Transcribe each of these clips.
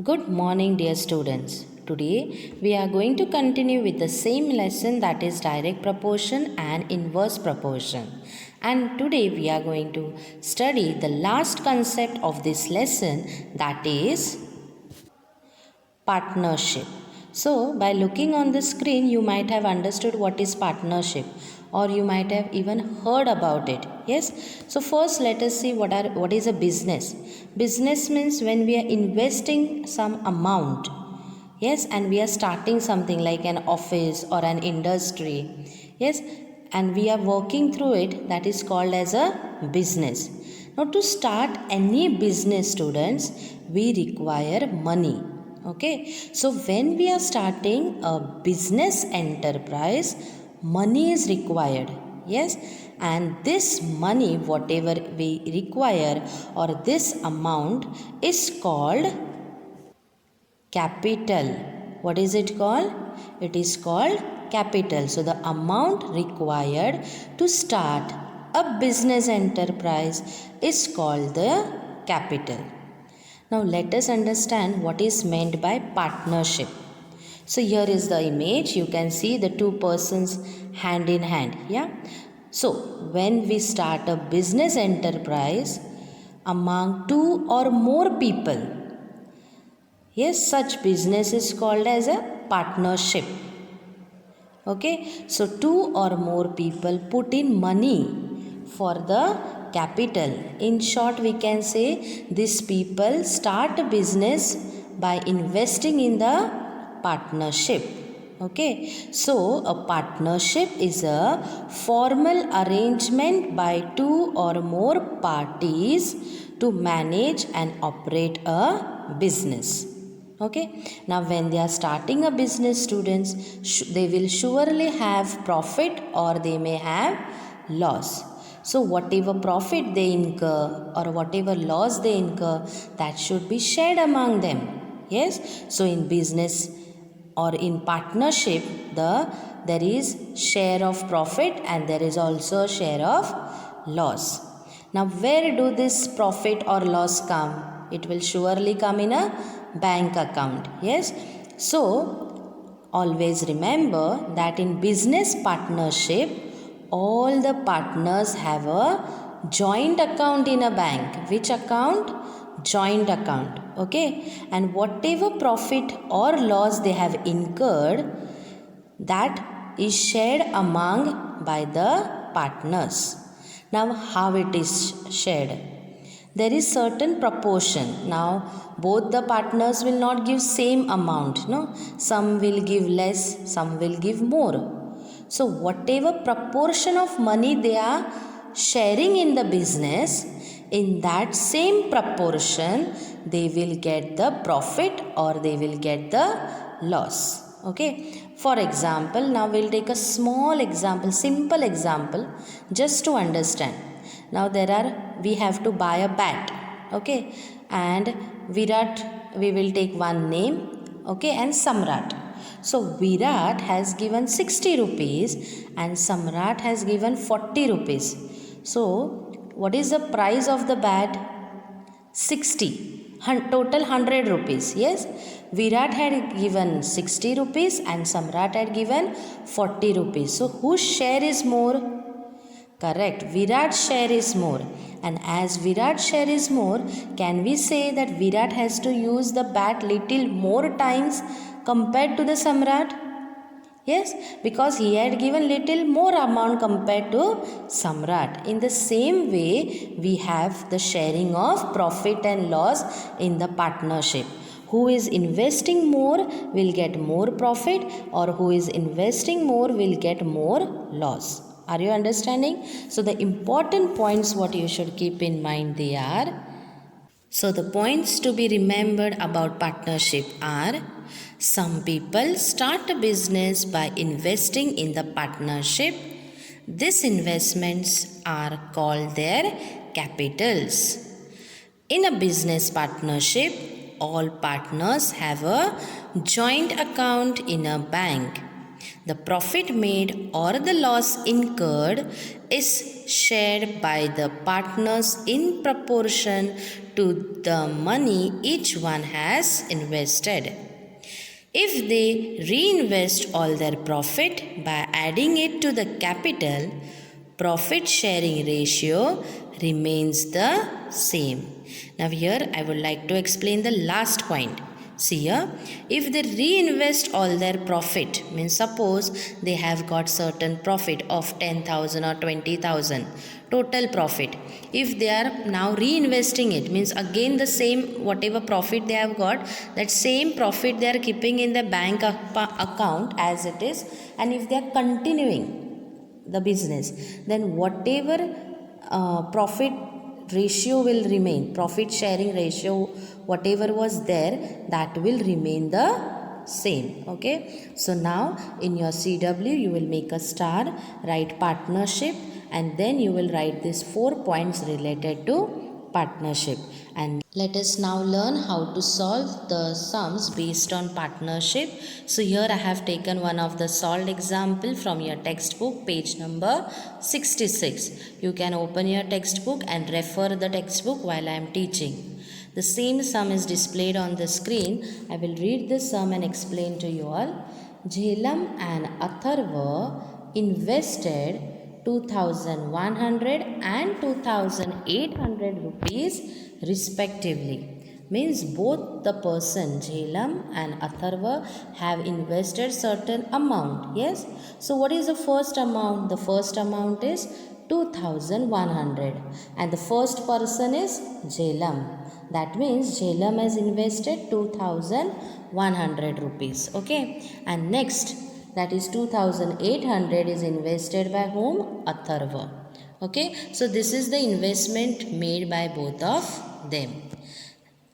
Good morning, dear students. Today we are going to continue with the same lesson, that is direct proportion and inverse proportion. And today we are going to study the last concept of this lesson, that is partnership. So, by looking on the screen, you might have understood what is partnership, or you might have even heard about it. Yes. So, first let us see what is a business. Business means when we are investing some amount. Yes, and we are starting something like an office or an industry. Yes, and we are working through it, that is called as a business. Now, to start any business, students, we require money. Okay, so when we are starting a business enterprise, money is required. Yes, and this money, whatever we require, or this amount, is called capital. What is it called? It is called capital. So the amount required to start a business enterprise is called the capital. Now let us understand what is meant by partnership. So here is the image. You can see the two persons hand in hand. Yeah. So when we start a business enterprise among two or more people, yes, such business is called as a partnership. Okay, so two or more people put in money for the capital. In short, we can say these people start a business by investing in the partnership. Okay, so a partnership is a formal arrangement by two or more parties to manage and operate a business. Okay, now when they are starting a business, students, they will surely have profit or they may have loss. So whatever profit they incur or whatever loss they incur, that should be shared among them. Yes, so in business or in partnership, there is share of profit and there is also share of loss. Now where do this profit or loss come? It will surely come in a bank account. Yes, so always remember that in business partnership, all the partners have a joint account in a bank. Which account? Joint account. Okay, and whatever profit or loss they have incurred, that is shared among by the partners. Now how it is shared? There is certain proportion. Now both the partners will not give same amount. No, some will give less, some will give more. So whatever proportion of money they are sharing in the business, in that same proportion they will get the profit or they will get the loss. Okay, for example, now we'll take a small example, simple example, just to understand. Now we have to buy a bat. Okay, and Virat, we will take one name. Okay, and Samrat. So Virat has given 60 rupees and Samrat has given 40 rupees. So what is the price of the bat? 60. Total 100 rupees. Yes, Virat had given 60 rupees and Samrat had given 40 rupees. So whose share is more? Correct, Virat's share is more. And as Virat's share is more, can we say that Virat has to use the bat little more times compared to the Samrat? Yes, because he had given little more amount compared to Samrat. In the same way, we have the sharing of profit and loss in the partnership. Who is investing more will get more profit, or who is investing more will get more loss. Are you understanding? So the important points what you should keep in mind, they are, so the points to be remembered about partnership are: some people start a business by investing in the partnership. These investments are called their capitals. In a business partnership, all partners have a joint account in a bank. The profit made or the loss incurred is shared by the partners in proportion to the money each one has invested. If they reinvest all their profit by adding it to the capital, profit sharing ratio remains the same. Now here I would like to explain the last point. See here, if they reinvest all their profit, means suppose they have got certain profit of 10,000 or 20,000 total profit. If they are now reinvesting it, means again the same whatever profit they have got, that same profit they are keeping in the bank account as it is, and if they are continuing the business, then whatever profit ratio will remain, profit sharing ratio whatever was there, that will remain the same. Okay, so now in your CW you will make a star, write partnership, and then you will write these 4 points related to partnership. And let us now learn how to solve the sums based on partnership. So here I have taken one of the solved example from your textbook, page number 66. You can open your textbook and refer the textbook while I am teaching. The same sum is displayed on the screen. I will read the sum and explain to you all. Jhelam and Atharva invested 2,100 and 2,800 rupees respectively. Means both the person Jhelam and Atharva have invested certain amount. Yes. So what is the first amount? The first amount is 2,100 and the first person is Jhelam. That means Jhelam has invested 2,100 rupees. Okay. And next, that is 2,800 is invested by whom? Atharva. Okay. So this is the investment made by both of them.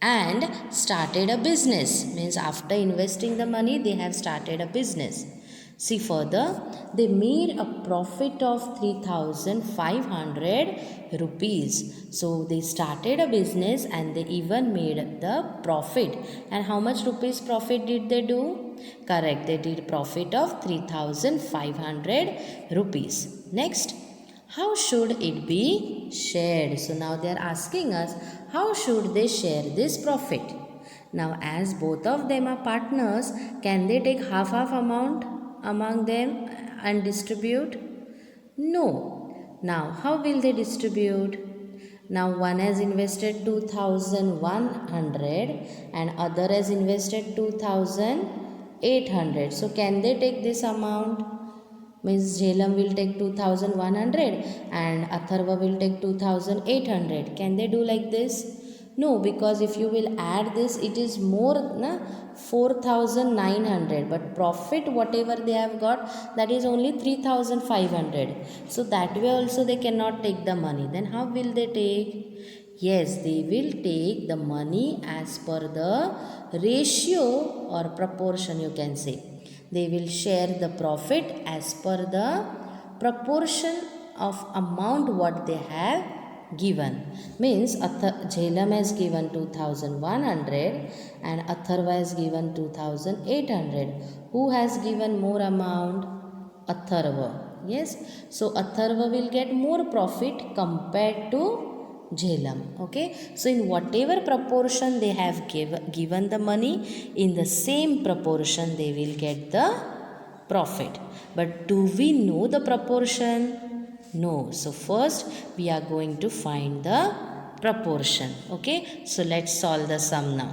And started a business. Means after investing the money, they have started a business. See further, they made a profit of 3,500 rupees. So they started a business and they even made the profit. And how much rupees profit did they do? Correct, they did profit of 3,500 rupees. Next, how should it be shared? So now they are asking us, how should they share this profit? Now as both of them are partners, can they take half amount among them and distribute? No. Now how will they distribute? Now one has invested 2,100 and other has invested 2,800. So can they take this amount? Means Jhelam will take 2,100 and Atharva will take 2,800. Can they do like this? No, because if you will add this, it is more, 4,900. But profit, whatever they have got, that is only 3,500. So that way also they cannot take the money. Then how will they take? Yes, they will take the money as per the ratio or proportion, you can say. They will share the profit as per the proportion of amount what they have given. Means Jhelam has given 2,100 and Atharva has given 2,800. Who has given more amount? Atharva. Yes. So Atharva will get more profit compared to Jhelam. Okay. So in whatever proportion they have given the money, in the same proportion they will get the profit. But do we know the proportion? No. So first we are going to find the proportion. Okay. So let's solve the sum now.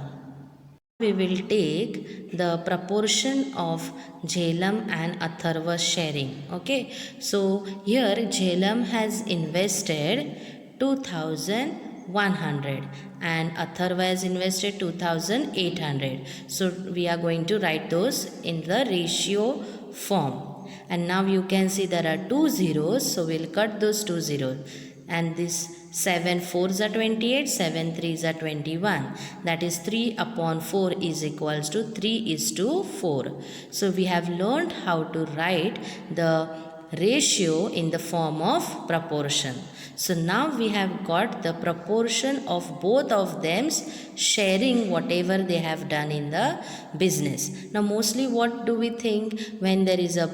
We will take the proportion of Jhelam and Atharva sharing. Okay. So here Jhelam has invested 2,100 and Atharva has invested 2,800. So we are going to write those in the ratio form. And now you can see there are 2 zeros. So we'll cut those 2 zeros. And this 7 4s are 28, 7 3s are 21. That is 3 upon 4 is equals to 3 is to 4. So we have learned how to write the ratio in the form of proportion. So now we have got the proportion of both of them sharing whatever they have done in the business. Now mostly what do we think when there is a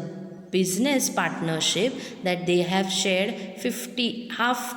business partnership, that they have shared 50 half,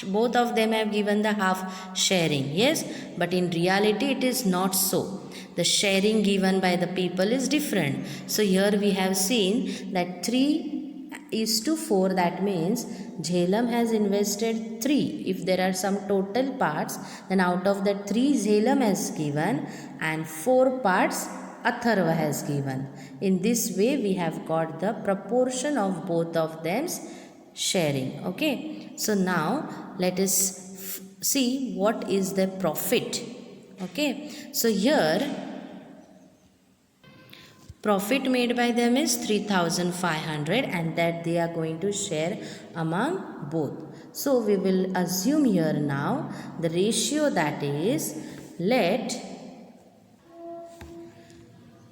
both of them have given the half sharing, yes, but in reality it is not so. The sharing given by the people is different. So here we have seen that 3:4, that means Jhelum has invested 3. If there are some total parts, then out of that 3 Jhelum has given and 4 parts Atharva has given. In this way we have got the proportion of both of them sharing. Okay, so now let us see what is the profit. Okay, so here profit made by them is 3,500 and that they are going to share among both. So we will assume here now the ratio, that is, let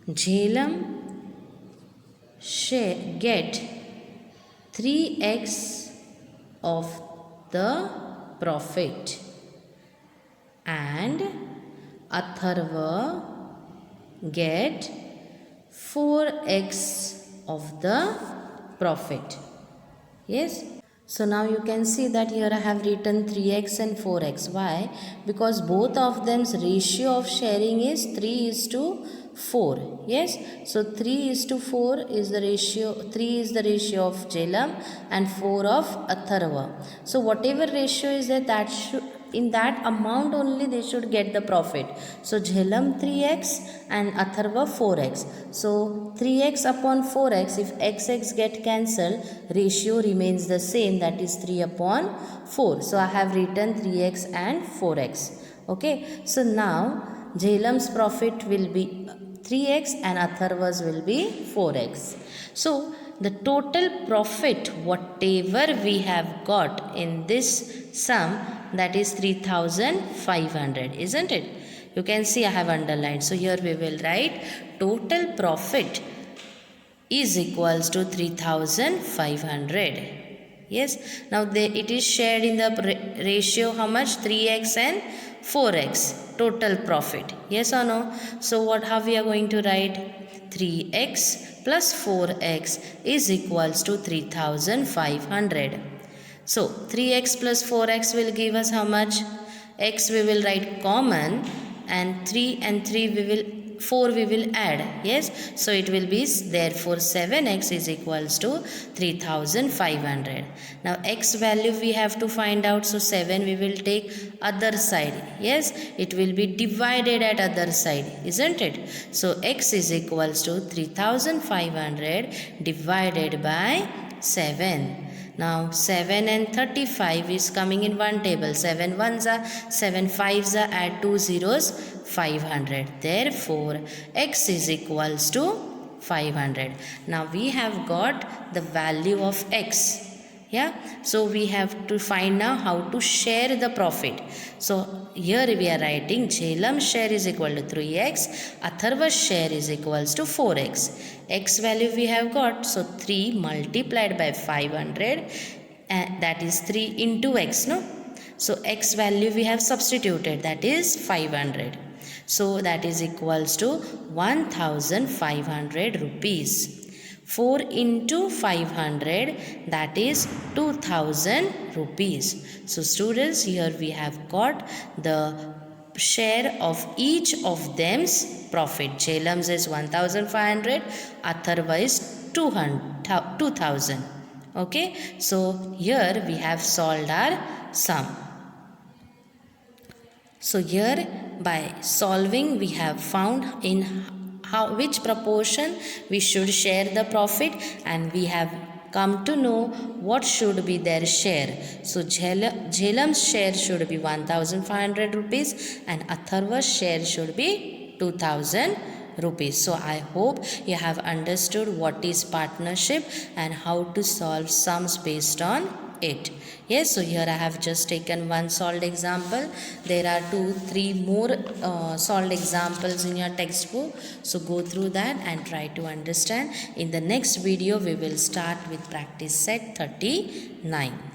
Jhelum get 3x of the profit and Atharva get 4x of the profit. Yes. So now you can see that here I have written 3x and 4x. Why? Because both of them's ratio of sharing is 3:4. Yes. So 3:4 is the ratio, 3 is the ratio of Jhelum and 4 of Atharva. So whatever ratio is there, that should, in that amount only they should get the profit. So Jhelum 3x and Atharva 4x. So 3x upon 4x, if x get cancelled, ratio remains the same, that is 3/4. So I have written 3x and 4x. Okay. So now Jhelum's profit will be 3x and Atharva's will be 4x. So the total profit whatever we have got in this sum, that is 3,500, isn't it? You can see I have underlined. So here we will write total profit is equals to 3,500. Yes. Now it is shared in the ratio how much? 3x and 4x total profit. Yes or no? So how we are going to write? 3x plus 4x is equals to 3,500. So 3x plus 4x will give us how much? X we will write common and 4 we will add. Yes. So it will be therefore 7x is equals to 3,500. Now x value we have to find out. So 7 we will take other side. Yes. It will be divided at other side, isn't it? So x is equals to 3,500 divided by 7. Now 7 and 35 is coming in one table. 7 ones are 7 fives are, add 2 zeros, 500. Therefore x is equals to 500. Now we have got the value of x. Yeah. So we have to find now how to share the profit. So here we are writing Jhelum's share is equal to 3x, Atharva's share is equals to 4x. X value we have got. So 3 multiplied by 500, that is 3 into x. No. So x value we have substituted, that is 500. So that is equals to 1,500 rupees. 4 into 500, that is 2,000 rupees. So students, here we have got the share of each of them's profit. Jhelum's is 1,500, Atharva is 2,000. Okay. So here we have solved our sum. So here by solving we have found in which proportion we should share the profit, and we have come to know what should be their share. So Jhelum's share should be 1,500 rupees and Atharva's share should be 2,000 rupees. So I hope you have understood what is partnership and how to solve sums based on it. Yes, so here I have just taken one solved example. There are 2-3 more solved examples in your textbook. So go through that and try to understand. In the next video, we will start with practice set 39.